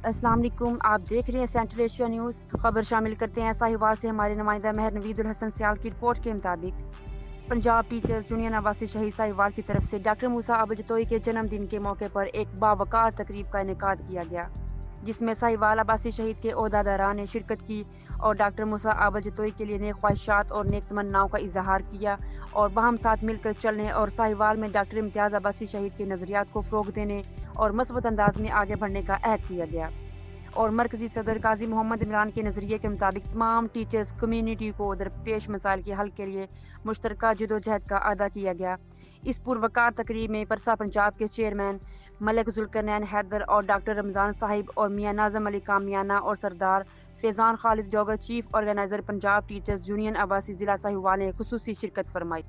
अस्सलाम वालेकुम। आप देख रहे हैं सेंट्रल एशिया न्यूज़। खबर शामिल करते हैं साहिवाल से हमारे नुमाइंदा महर नवीदुल हसन सियाल की रिपोर्ट के मुताबिक पंजाब टीचर्स यूनियन आवासी शहीद साहिवाल की तरफ से डॉक्टर मूसा आबजतोई के जन्मदिन के मौके पर एक बावकार तकरीब का इनेकाद किया गया, जिसमें साहिवाल आबासी शहीद के ओहदेदारान ने शिरकत की और डॉक्टर मूसा आबजतोई के लिए नेक ख्वाहिशात और नेक तमन्नाओं का इजहार किया और बाहम साथ मिलकर चलने और साहिवाल में डॉक्टर इम्तियाज़ आबासी शहीद के नज़रियात को फ़रोग देने और मस्बत अंदाज में आगे बढ़ने का अहद किया गया। और मरकजी सदर काजी मोहम्मद इमरान के नज़रिए के मुताबिक तमाम टीचर्स कम्यूनिटी को दरपेश मसाइल के हल के लिए मुश्तरका जदोजहद का अदा किया गया। इस पुरवकार तकरीब में परसा पंजाब के चेयरमैन मलिक जुल्करनैन हैदर और डॉक्टर रमज़ान साहिब और मियाँ नाज़म अली कामियाना और Sardar Faizan Khalid Dogar chief organiser Punjab teachers union आवासी ज़िला साहिवाल ने खुसूसी शिरकत फरमाई।